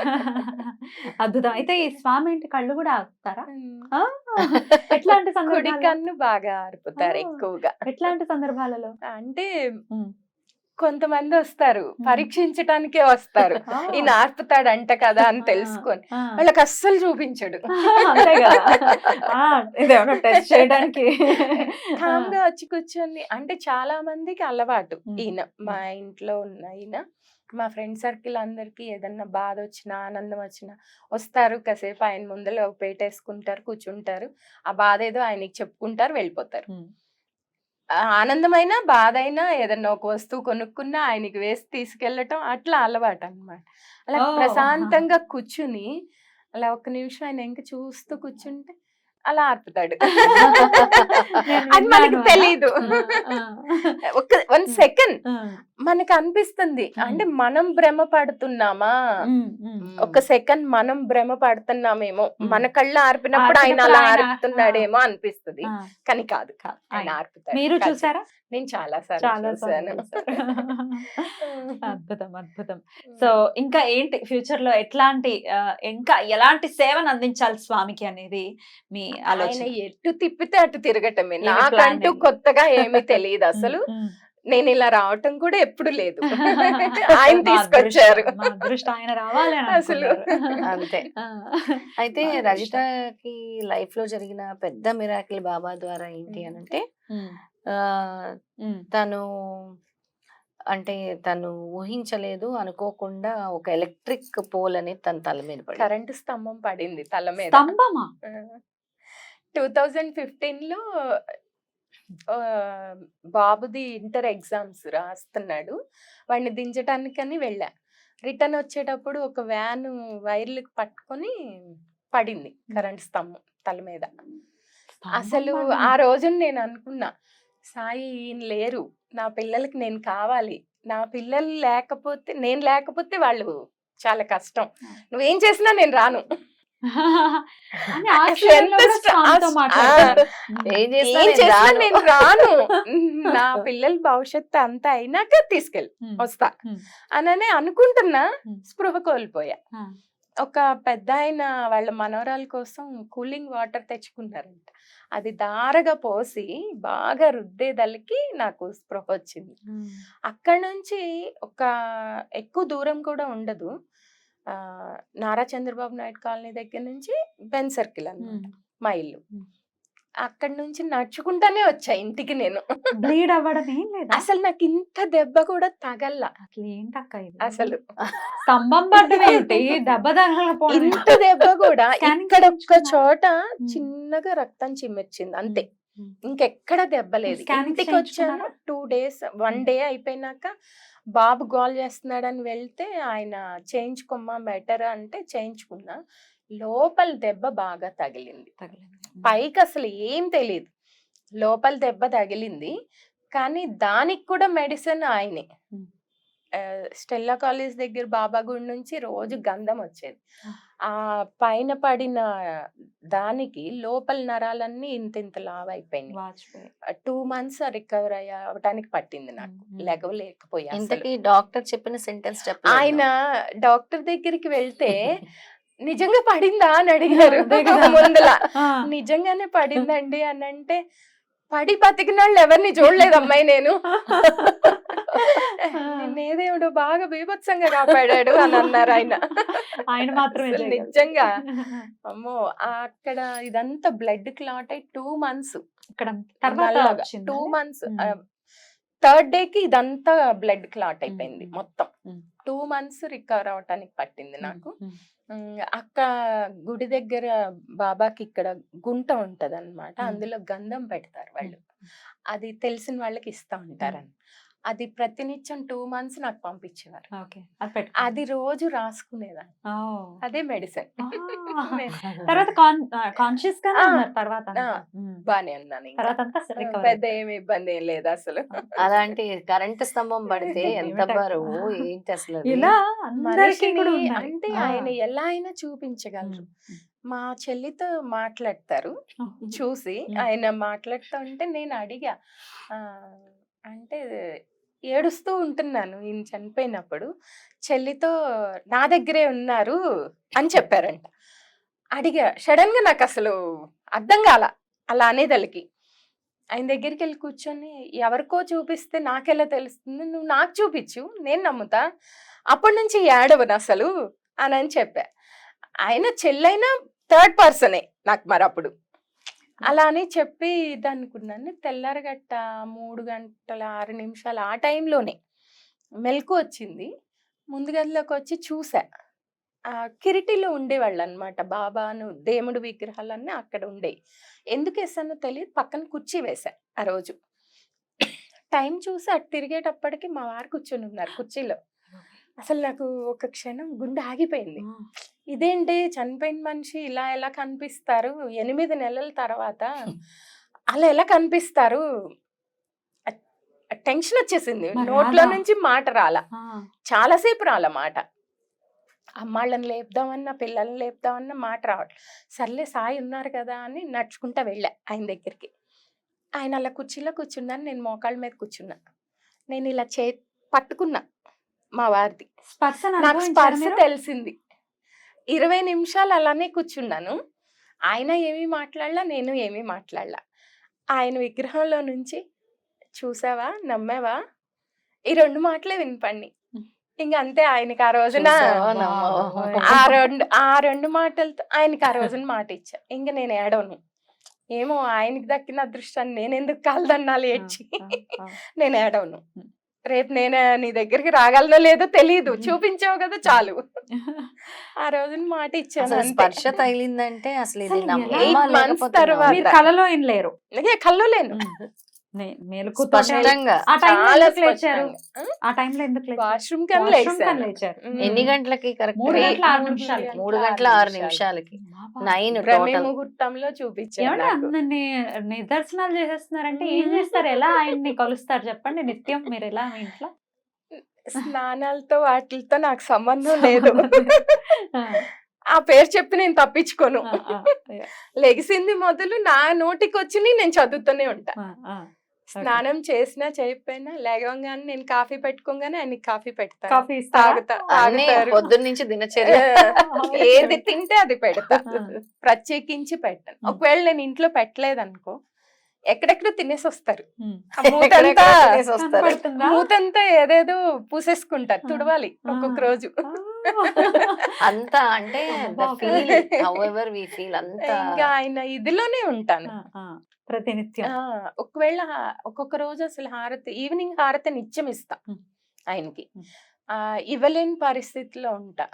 అద్భుతం. అయితే ఈ స్వామి ఏంటి కళ్ళు కూడా ఆపుతారా? ఆ, ఎట్లాంటి కుడి సందర్భాల్లో? కన్ను బాగా అరుపుతారు ఆ. ఎక్కువగా. ఎట్లాంటి సందర్భాలలో? అంటే ఉమ్. కొంతమంది వస్తారు, ఉమ్. పరీక్షించటానికే వస్తారు, ఆ. ఈయన ఆర్పుతాడంట కదా అని తెలుసుకొని. ఆ. వాళ్ళకి అస్సలు చూపించడు, అంతే కదా. ఇదేమన్నా టెస్ట్ చేయడానికి. కామ్గా వచ్చి కూర్చొని. అంటే చాలా మందికి అలవాటు ఉమ్. ఈయన. మా ఇంట్లో ఉన్న ఈయన, మా ఫ్రెండ్ సర్కిల్ అందరికి ఏదన్నా బాధ వచ్చినా ఆనందం వచ్చినా వస్తారు, కాసేపు ఆయన ముందర పేటేసుకుంటారు, కూర్చుంటారు, ఆ బాధ ఏదో ఆయనకి చెప్పుకుంటారు, వెళ్ళిపోతారు. ఉమ్. ఆనందమైనా బాధ అయినా ఏదన్నా ఒక వస్తువు కొనుక్కున్నా ఆయనకి వేసి తీసుకెళ్ళటం అట్లా అలవాటు అన్నమాట. అలా ఓ. ప్రశాంతంగా కూర్చుని అలా ఒక్క నిమిషం ఆయన ఇంకా చూస్తూ కూర్చుంటే అలా ఆర్పుతాడు. నేను అది మనకి విన్నాను. తెలీదు. ఆ, ఆ. వన్ సెకండ్ మనకు అనిపిస్తుంది అంటే మనం భ్రమ పడుతున్నామా, ఒక సెకండ్ మనం భ్రమ పడుతున్నామేమో, మన కళ్ళు ఆర్పినప్పుడు ఆయన ఆర్పినప్పుడు అలా ఆయన, ఆర్పుతున్నాడేమో అనిపిస్తుంది, కానీ కాదు ఆయన ఆర్పుతాడు. మీరు కాదు. చూసారా? నేను చాలా సార్లు చాలా చూసాను. అద్భుతం అద్భుతం. సో ఇంకా ఏంటి ఫ్యూచర్ లో ఎట్లాంటి ఇంకా ఎలాంటి సేవను అందించాలి స్వామికి అనేది మీ ఆయన ఆలోచన? ఎటు తిప్పితే అటు తిరగటమే. ఏమి నాకంటూ planning? కొత్తగా ఏమీ తెలియదు అసలు. నేను ఇలా రావటం కూడా ఎప్పుడు లేదు. ఆయన మా తీసుకొచ్చారు అదృష్టం, మా అదృష్టం ఆయన రావాలి అని అసలు. అనుకున్నారు. అంతే. అయితే మా రజితకి లైఫ్ లో జరిగిన పెద్ద మిరాకిల్ బాబా ద్వారా ఏంటి అని అంటే ఆ, తను అంటే తను ఊహించలేదు, అనుకోకుండా ఒక ఎలక్ట్రిక్ పోల్ అనేది తన తల మీద పడింది. కరెంటు స్తంభం పడింది తల మీద. స్తంభమా? 2015లో బాబుది ఇంటర్ ఎగ్జామ్స్ రాస్తున్నాడు, వాడిని దించడానికని వెళ్ళా. రిటర్న్ వచ్చేటప్పుడు ఒక వ్యాన్ వైర్లు పట్టుకొని పడింది కరెంట్ స్తంభం తల మీద. అసలు ఆ రోజు నేను అనుకున్నా, సాయి ఈయన లేరు, నా పిల్లలకి నేను కావాలి, నా పిల్లలు లేకపోతే, నేను లేకపోతే వాళ్ళు చాలా కష్టం, నువ్వేం చేసినా నేను రాను. అని అసలు ఆశ్చర్యంలో ఎంత కూడా స్వామితో మాట్లాడతారు. ఏం చేసినా ఏం నేను చేసినా రాను. నేను రాను, నా పిల్లల భవిష్యత్తు అంతా అయినాక తీసుకెళ్ళి వస్తా అననే అనుకుంటున్నా. స్పృహ కోల్పోయా. ఒక పెద్ద ఆయన వాళ్ళ మనవరాల కోసం కూలింగ్ వాటర్ తెచ్చుకున్నారంట, అది దారగా పోసి బాగా రుద్దేదలకి నాకు స్పృహ వచ్చింది. అక్కడ నుంచి ఒక ఎక్కువ దూరం కూడా ఉండదు, నారా చంద్రబాబు నాయుడు కాలనీ దగ్గర నుంచి బెన్ సర్కిల్ అన్నమాట మా ఇల్లు. అక్కడి నుంచి నడుచుకుంటానే వచ్చా ఇంటికి నేను. బ్లీడ్ అవ్వడం ఏం లేదా? అసలు నాకు ఇంత దెబ్బ కూడా తగల్లా అసలు ఏంటక్క ఇది? అసలు. స్తంభం పడ్డం ఏంటి, దెబ్బ తగలకపోవడం ఇంత దెబ్బ కూడా Scanning ఇక్కడ ఒక్క చేయించుకున్నారా? చోట చిన్నగా రక్తం చిమ్మెచ్చింది అంతే, ఇంకెక్కడ దెబ్బ లేదు. Scanning ఇంటికి వచ్చాను చేయించుకున్నారా? 2 days 1 day అయిపోయినాక బాబు గోల్ చేస్తున్నాడని వెళ్తే ఆయన చేయించుకోమ్మా బెటర్ అంటే చేయించుకున్నా. లోపల దెబ్బ బాగా తగిలింది, పైకి అసలు ఏం తెలియదు, లోపల దెబ్బ తగిలింది. కానీ దానికి కూడా మెడిసిన్ ఆయనే. స్టెల్లా కాలేజ్ దగ్గర బాబా గుడి నుంచి రోజు గంధం వచ్చేది, ఆ పైన పడిన దానికి లోపల నరాలన్నీ ఇంత లావ్ అయిపోయినాయి. 2 months రికవర్ అవ్వటానికి పట్టింది నాకు, లెగవలేకపోయా అసలు. ఇంతకీ డాక్టర్ చెప్పిన సెంటెన్స్ చెప్పలేదు. ఆయన డాక్టర్ దగ్గరికి వెళ్తే నిజంగా పడిందా అని అడిగారు అదే కదా. ముందల. నిజంగానే పడిందండి అని అంటే, పడి బతికిన వాళ్ళు ఎవరిని చూడలేదు అమ్మాయి నేను, నిన్నేదేవుడు బాగా బీభత్సంగా కాపాడాడు అని అన్నారు ఆయన. ఆయన మాత్రమే అసలు చేయగలరు. నిజంగా అమ్మో. అక్కడ ఇదంతా బ్లడ్ క్లాట్ అయి 2 months ఇక్కడ తర్వాత నల్లగా. వచ్చిందా 2 అది? months 3rd day కి ఇదంతా బ్లడ్ క్లాట్ అయిపోయింది మ్మ్. మొత్తం. మ్మ్. 2 months రికవర్ అవటానికి పట్టింది నాకు. అక్క గుడి దగ్గర బాబాకి ఇక్కడ గుంట ఉంటది అనమాట, అందులో గంధం పెడతారు వాళ్ళు, అది తెలిసిన వాళ్ళకి ఇస్తా ఉంటారని. అది ప్రతినిత్యం 2 months నాకు పంపించేవారు. ఓకే, అది పెట్టుకున్నారా? అది రోజు రాసుకునేదాన్ని, ఓ. అదే మెడిసిన్. తర్వాత కాన్షియస్ గా ఆ, ఉన్నారు తర్వాత అంతా. బానే ఉన్నాను ఇంకా. తర్వాత అంతా recover పెద్ద ఏమి ఇబ్బంది ఏం లేదు అసలు. అలాంటి కరెంట్ స్తంభం పడితే ఎంత ఏమిటక్క? బరువు ఏంటి అసలు అది? ఇలా అందరికీ కూడా మనిషిని ఉన్నాయి. అంటే ఆయన ఎలా అయినా చూపించగలరు. మా చెల్లితో మాట్లాడతారు చూసి, ఆయన మాట్లాడుతూ ఉంటే నేను అడిగా, అంటే ఏడుస్తూ ఉంటున్నాను ఈయన చనిపోయినప్పుడు, చెల్లితో నా దగ్గరే ఉన్నారు అని చెప్పారంట. అడిగా, సడన్ గా నాకు అసలు అర్థం కాల అలా అనేదలకి. ఆయన దగ్గరికి వెళ్ళి కూర్చొని, ఎవరికో చూపిస్తే నాకెలా తెలుస్తుంది, నువ్వు నాకు చూపించు నేను నమ్ముతా, అప్పటి నుంచి ఏడవను అసలు అని చెప్పా. ఆయన చెల్లైనా 3rd person నాకు మరి అప్పుడు. అలా అని చెప్పి ఇది అనుకున్నాను. తెల్లారగట్ట 3:06 ఆ టైంలోనే మెలకు వచ్చింది. ముందు గదిలోకి వచ్చి చూసా, కిరీటిలో ఉండేవాళ్ళు అనమాట బాబాను దేవుడు విగ్రహాలన్నీ అక్కడ ఉండేవి. ఎందుకు వేసానో తెలియదు, పక్కన కుర్చీ వేసా ఆ రోజు. టైం చూసి అటు తిరిగేటప్పటికి మా వారు కూర్చొని ఉన్నారు కుర్చీలో. అసలు నాకు ఒక క్షణం గుండె ఆగిపోయింది. ఇదేంటి చనిపోయిన మనిషి ఇలా ఎలా కనిపిస్తారు 8 నెలల తర్వాత, అలా ఎలా కనిపిస్తారు టెన్షన్ వచ్చేసింది, మరి నోట్లో రాదా? నుంచి మాట రాలా, ఆ, చాలాసేపు రాలా మాట. అమ్మాళ్ళని లేపుదామన్నా పిల్లల్ని లేపుదామన్నా మాట రావట్లేదు. సర్లే సాయి ఉన్నారు కదా అని నడుచుకుంటా వెళ్ళా ఆయన దగ్గరికి. ఆయన అలా కుర్చీలో కూర్చున్నాను, నేను మోకాళ్ళ మీద కూర్చున్నా. నేను ఇలా పట్టుకున్నా మా వారిది, స్పర్శను నాకు అనుభవించారా స్పర్శ మీరు? తెలిసింది. 20 నిమిషాలు అలానే కూర్చున్నాను. ఆయన ఏమీ మాట్లాడలా, నేను ఏమీ మాట్లాడలా. ఆయన విగ్రహంలో నుంచి చూసావా, నమ్మావా, ఈ 2 మాటలే వినపడి. ఇంక అంతే. ఆయనకి ఆ రోజున చూసావా, నమ్మావా? ఆ రెండు మాటలతో ఆయనకి ఆ రోజున మాట ఇచ్చా. ఇంక నేను ఏడవను. ఏమో ఆయనకి దక్కిన అదృష్టాన్ని నేను ఎందుకు కాలదన్నాలు ఏడ్చి నేను ఏడవను. రేపు నేను నీ దగ్గరికి రాగలనో లేదో తెలియదు, చూపించావు కదా చాలు. ఆ రోజున మాట ఇచ్చాను అసలు అంతే. స్పర్శ తగిలిందంటే అసలు ఇది అసలు నమ్మకమా 8 months లేకపోతే తర్వాత. మీరు కలలో ఏం లేరు? అలాగే కల్లో లేను. మేలుకుతో స్పష్టంగా ఆ టైంలో చాలా ఎందుకు లేచారు? స్పష్టంగా. ఆ టైంలో ఎందుకు లేచారు? వాష్రూమ్ కన్నా Washroom కని లేచాను. లేచారు. ఎన్ని గంటలకి కరెక్ట్? 3 గంటల 6 నిమిషాలు. 3 గంటల 6 నిమిషాలకి 9 బ్రహ్మ టోటల్. ముహూర్తంలో చూపించాను ఏమంటే నాకు. అన్ని నిదర్శనాలు చేసేస్తున్నారంటే ఏం చేస్తారు? ఎలా ఆయన్ని కలుస్తారు చెప్పండి? నిత్యం మీరు ఎలా మీ ఇంట్లో? స్నానాలతో వాటితో నాకు సంబంధం లేదు. ఆ, ఆ పేరు చెప్పి నేను తప్పించుకోను. ఆ, ఆ, లెగిసింది మొదలు నా నోటికి వచ్చి నేను చదువుతూనే ఉంటా. ఆ, ఆ. స్నానం చేసినా చేయకపోయినా లేవగానే నేను కాఫీ పెట్టుకోగానే ఆయనకి కాఫీ పెడతా, కాఫీ ఇస్తారా? అన్ని తాగుతారు. పొద్దున్న నుంచి దినచర్య. ఏది తింటే అది పెడతా, ఆ. ప్రత్యేకించి పెట్టను. ఒకవేళ నేను ఇంట్లో పెట్టలేదనుకో ఎక్కడెక్కడ తినేసి వస్తారు. ఉమ్. ఆ మూతంతా ఎక్కడెక్కడ తినేసి వస్తారు. కనపడుతుందా? మూతంతా ఏదేదో పూసేసుకుంటారు, తుడవాలి ఒక్కొక్క రోజు. అంత అంటే ద బాబోయ్. Feel however we feel అంత ఇంకా ఆయన ఇదిలోనే ఉంటాను. ఆ, ఆ. ప్రతినిత్యం ఆ, ఒకవేళ ఒక్కొక్క రోజు అసలు హారతి, ఈవినింగ్ హారతి నిత్యం ఇస్తా ఉమ్. ఆయనకి. ఉమ్. ఇవ్వలేని పరిస్థితిలో ఉంటా,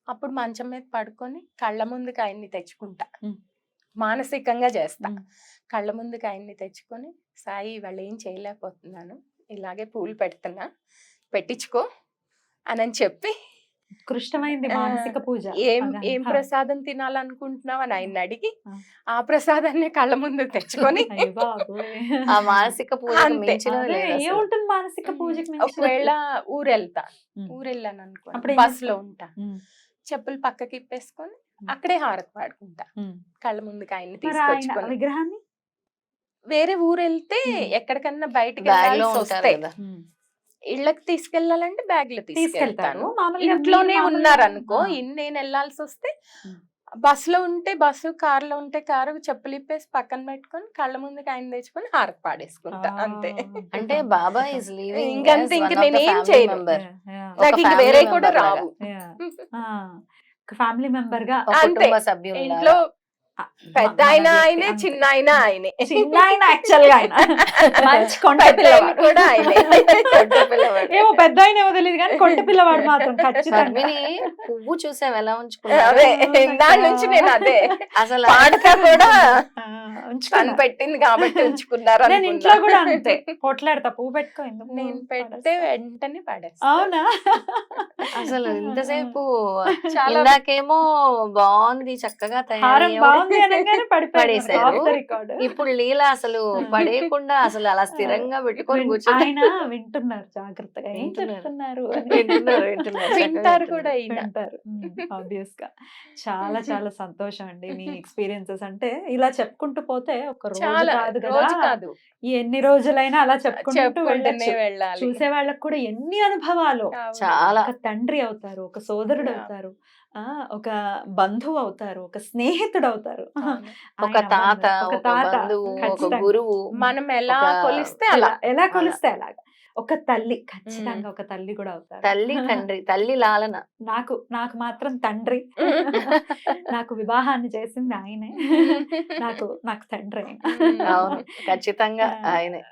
అప్పుడు మంచం మీద పడుకొని కళ్ళ ముందుకు ఆయన్ని తెచ్చుకుంటా. ఉమ్. మానసికంగా చేస్తా. ఉమ్. కళ్ళ ముందుకు ఆయన్ని తెచ్చుకొని, సాయి ఇవాళ ఏం చేయలేకపోతున్నాను, ఇలాగే పూలు పెడుతున్నా, పెట్టించుకో అని చెప్పి, ఉత్కృష్టమైంది మానసిక పూజ ఏం అదంతా. ప్రసాదం తినాలనుకుంటున్నావు అని ఆయన అడిగి ఆ. ఆ ప్రసాదాన్ని కళ్ళ ముందు తెచ్చుకొని అయ్య బాబోయ్. ఆ మానసిక పూజ అంతే. మించినది అదే, లేదు అసలు. ఏముంటుంది మానసిక పూజకి మించి? ఒకవేళ ఊరెళ్తా, ఉమ్. ఊరెళ్ళాను అప్పుడు అనుకో, ఏం బస్ లో చేస్తావు? ఉంటా, ఉమ్. చెప్పులు పక్కకి ఇప్పేసుకొని అక్కడే హారతి పాడుకుంటా, ఉమ్. కళ్ళ ముందుకు ఆయన్ని మరి ఆయన తీసుకొచ్చుకొని. విగ్రహాన్ని వేరే ఊరెళ్తే ఉమ్. ఎక్కడికన్నా బయటికి బ్యాగ్ లో వెళ్ళాల్సి ఉంటారు వస్తే, కదా. ఉమ్. ఇళ్ళకి తీసుకెళ్ళాలంటే బ్యాగ్ లో తీసుకెళ్తారు తీసుకెళ్తాను. మామూలుగా. ఇంట్లోనే మీరు ఉన్నారనుకో, మామూలుగా, నేను వెళ్ళాల్సి వస్తే ఉమ్. బస్ లో ఉంటే బస్సు, కార్ లో ఉంటే కారు, చెప్పులు ఇప్పేసి పక్కన పెట్టుకొని కళ్ళ ముందుకి ఆయన తెచ్చుకొని హారతి పాడేసుకుంటా అంతే. అంటే బాబా ఇస్ లివింగ్ ఇంకంతే, ఇంక నేనేం చేయను. మెంబర్. నాకు ఇంక family వేరే కూడా member లాగా. రావు. ఫ్యామిలీ మెంబర్ గా ఒక అంతే. కుటుంబ సభ్యులు ఇంట్లో పెద్ద ఆయన ఆయనే, అంతే. చిన్న ఆయన ఆయనే, చిన్న ఆయన యాక్చువల్ గా ఆయన మంచి కొంట పెద్ద ఆయన పిల్లవాడు. కూడా ఆయనే. కొంట పిల్లవాడు. ఏమో పెద్ద ఆయన ఏమో తెలియదు కానీ కొంట పిల్లవాడు మాత్రం ఖచ్చితంగా. పద్మిని పువ్వు చూసావు ఎలా అదే ఉంచుకున్నావు దాని నుంచి నేను అదే అసలు. పాడతా కూడా ఆ, తను ఉంచుకున్నా. పెట్టింది కాబట్టి ఉంచుకున్నారు నేను ఇంట్లో అనుకున్నా. కూడా అంతే కొట్లాడతా, పువ్వు పెట్టుకో ఎందుకు నేను పెడితే పడేస్తా? వెంటనే పడేస్తా. అవునా? అసలు ఇంతసేపు చాలా ఇందాకేమో బాగుంది చక్కగా హారం తయారయ్యావు. బాగుంది అనగానే పడేశారు. Of the record. ఇప్పుడు లీల అసలు పడేయకుండా అసలు అలా స్థిరంగా పెట్టుకొని కూర్చొని ఆయన వింటున్నారు జాగ్రత్తగా, ఏం వింటున్నారు. చెప్తున్నారు అని. వింటున్నారు, వింటున్నారు, చక్కగా వింటారు వింటున్నారు. కూడా ఈయన. వింటారు ఆబ్వియస్ గా. చాలా చాలా సంతోషం అండి మీ ఎక్స్పీరియన్సెస్. అంటే ఇలా చెప్పుకుంటూ పోతే ఒక రోజు చాలా కాదు రోజు కదా, కాదు, ఎన్ని రోజులైనా అలా చెప్పుకుంటూ చెప్పుకుంటూనే వెళ్ళొచ్చు. వెళ్ళాలి. చూసే వాళ్ళకి కూడా ఎన్ని అనుభవాలు. అవును. చాలా ఒక తండ్రి అవుతారు, ఒక సోదరుడు Yeah. అవుతారు, ఒక బంధువు అవుతారు, ఒక స్నేహితుడు అవుతారు, అవును. ఒక ఆయన తాత, అవ్వను, ఒక ఒక తాత, బంధువు, ఒక ఖచ్చితంగా. గురువు, మనం ఎలా ఒక కొలిస్తే అలా. ఎలా కొలిస్తే అలాగా. ఒక తల్లి, ఖచ్చితంగా ఒక తల్లి కూడా అవుతారు. తల్లి తండ్రి, తల్లి లాలన. నాకు నాకు మాత్రం తండ్రి. నాకు వివాహాన్ని చేసింది ఆయనే. నాకు నాకు తండ్రి ఆయన. అవును, ఖచ్చితంగా ఆయనే.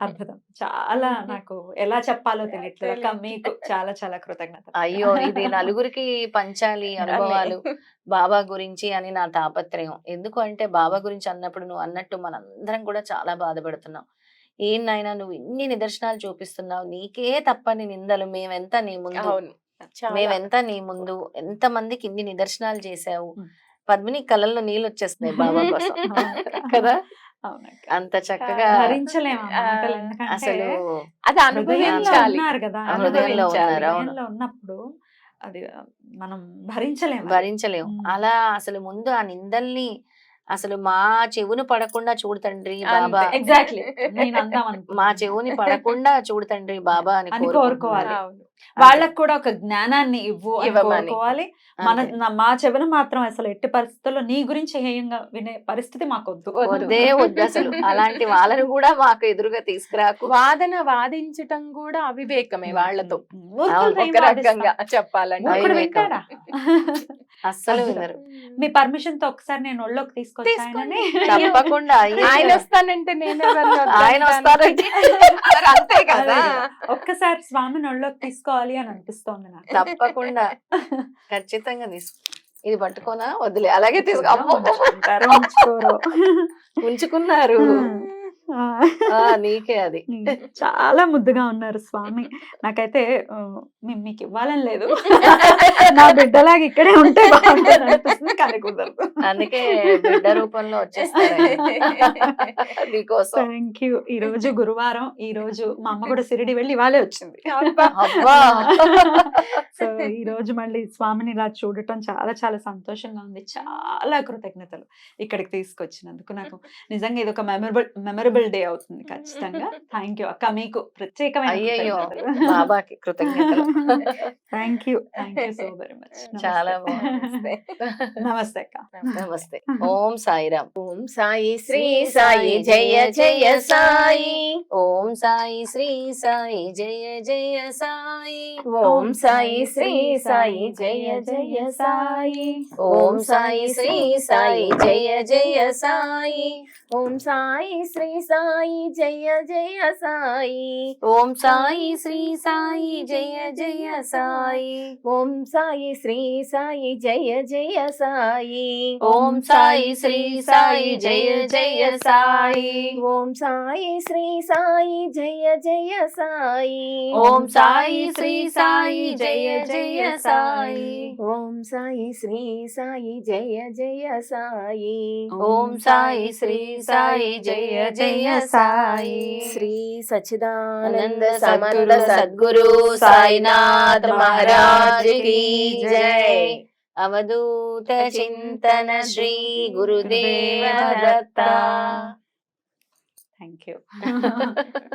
అద్భుతం. చాలా నాకు ఎలా చెప్పాలో తెలియట్లేదు. అక్క, తెలియట్లేదు. మీకు చాలా చాలా కృతజ్ఞత. అయ్యో, ఇది నలుగురికి పంచాలి అనుభవాలు బాబా గురించి అని నా తాపత్రయం. ఎందుకు అంటే బాబా గురించి అన్నప్పుడు నువ్వు అన్నట్టు మనందరం కూడా చాలా బాధపడుతున్నాం. ఏం నాయనా నువ్వు ఇన్ని నిదర్శనాలు చూపిస్తున్నావు, నీకే తప్పని నిందలు, మేమెంత నీ ముందు, అవును. చాలా. మేమెంత నీ ముందు, ఎంత మందికి ఇన్ని నిదర్శనాలు చేసావు. ఉమ్. పద్మిని కళ్ళల్లో నీళ్ళు వచ్చేస్తున్నాయి బాబా కోసం అవును. కదా. అవునక్క. అంత చక్కగా భరించలేము ఆ మాటలు, ఎందుకంటే అసలు అది హృదయంలో అనుభవించాలి. ఉన్నారు కదా, హృదయంలో అనుభవించాలి. ఉన్నారు, అవును. హృదయంలో ఉన్నప్పుడు అది మనం భరించలేము అది. భరించలేం. అలా అసలు ముందు ఆ నిందల్ని అసలు మా చెవును పడకుండా చూడు తండ్రి బాబా, అంతే. ఎగ్జాక్ట్లీ నేను అందాం మా చెవుని పడకుండా చూడు తండ్రి బాబా అని అని కోరుకుంటున్నారు. కోరుకోవాలి. అవును. వాళ్ళకు కూడా ఒక జ్ఞానాన్ని ఇవ్వు అని ఇవ్వమని. కోరుకోవాలి. అంతే. మా చెవిన మాత్రం అసలు ఎట్టి పరిస్థితుల్లో నీ గురించి హేయంగా వినే పరిస్థితి మాకొద్దు. వద్దే వద్దు అసలు. అలాంటి వాళ్ళని కూడా మాకు ఎదురుగా తీసుకురాకు. వాదన వాదించటం కూడా అవివేకమే వాళ్ళతో. మూర్ఖులతో ఏం ఒక వాదిస్తాం? రకంగా చెప్పాలంటే. మూర్ఖుడు అవివేకం. వింటాడా? అస్సలు అసలు. వినరు. మీ పర్మిషన్ తో ఒకసారి నేను ఒళ్ళోకి తీసుకొచ్చానని తప్పకుండా ఆయన వస్తానంటే నేను ఎవరిని ఆయన వద్దంటాను? వస్తారంటే మరి అంతే కదా. ఒక్కసారి స్వామిని ఒళ్ళోకి తీసుకోవాలి అని అనిపిస్తోంది నాకు. తప్పకుండా ఖచ్చితంగా తీసుకో. ఇది పట్టుకోనా వదిలే, అలాగే తీసుకో. అమ్మో! ఉంచుకుంటారో ఉంచుకోరో. ఉంచుకున్నారు. ఆ. నీకే అది. చాలా ముద్దుగా ఉన్నారు స్వామి. నాకైతే మీకు ఇవ్వాలని లేదు, నా బిడ్డలాగా ఇక్కడే ఉంటే బాగుంటుంది అనిపిస్తుంది, కానీ కుదరదు. అందుకే బిడ్డ రూపంలో వచ్చేస్తారు నీకోసం. Thank you. ఈ రోజు గురువారం, ఈ రోజు మా అమ్మ కూడా సిరిడి వెళ్ళి ఇవాళే వచ్చింది. అబ్బా. అబ్బా. సో ఈ రోజు మళ్ళీ స్వామిని ఇలా చూడటం చాలా చాలా సంతోషంగా ఉంది. చాలా కృతజ్ఞతలు ఇక్కడికి తీసుకొచ్చినందుకు. నాకు నిజంగా ఇది ఒక మెమరబుల్ డే అవుతుంది ఖచ్చితంగా. థ్యాంక్ యూ అక్క, మీకు ప్రత్యేకమైన అయ్యయ్యో బాబాకి కృతజ్ఞతలు. Thank you so very much. చాలా బాగుంది. నమస్తే అక్క. నమస్తే. ఓం సాయిరామ్. ఓం సాయి శ్రీ సాయి జయ జయ సాయి. ఓం సాయి శ్రీ సాయి జయ జయ సాయి. ఓం సాయి శ్రీ సాయి జయ జయ సాయి. ఓం సాయి శ్రీ సాయి జయ జయ సాయి. ఓం సాయి శ్రీ సాయి జయ జయ సాయి. ఓం సాయి శ్రీ సాయి జయ జయ సాయి. ఓం సాయి శ్రీ సాయి జయ జయ సాయి. ఓం సాయి శ్రీ సాయి జయ జయ సాయి. ఓం సాయి శ్రీ సాయి జయ జయ సాయి. ఓం సాయి శ్రీ సాయి జయ జయ సాయి. ఓం సాయి శ్రీ సాయి జయ జయ సాయి. ఓం సాయి శ్రీ సాయి జయ జయ సాయి. శ్రీ సచ్చిదానంద ఆనంద సమర్థ సద్గురు సాయినాథ్ మహారాజ్ की जय. అవధూత చింతన శ్రీ గురుదేవ దత్త. Thank you.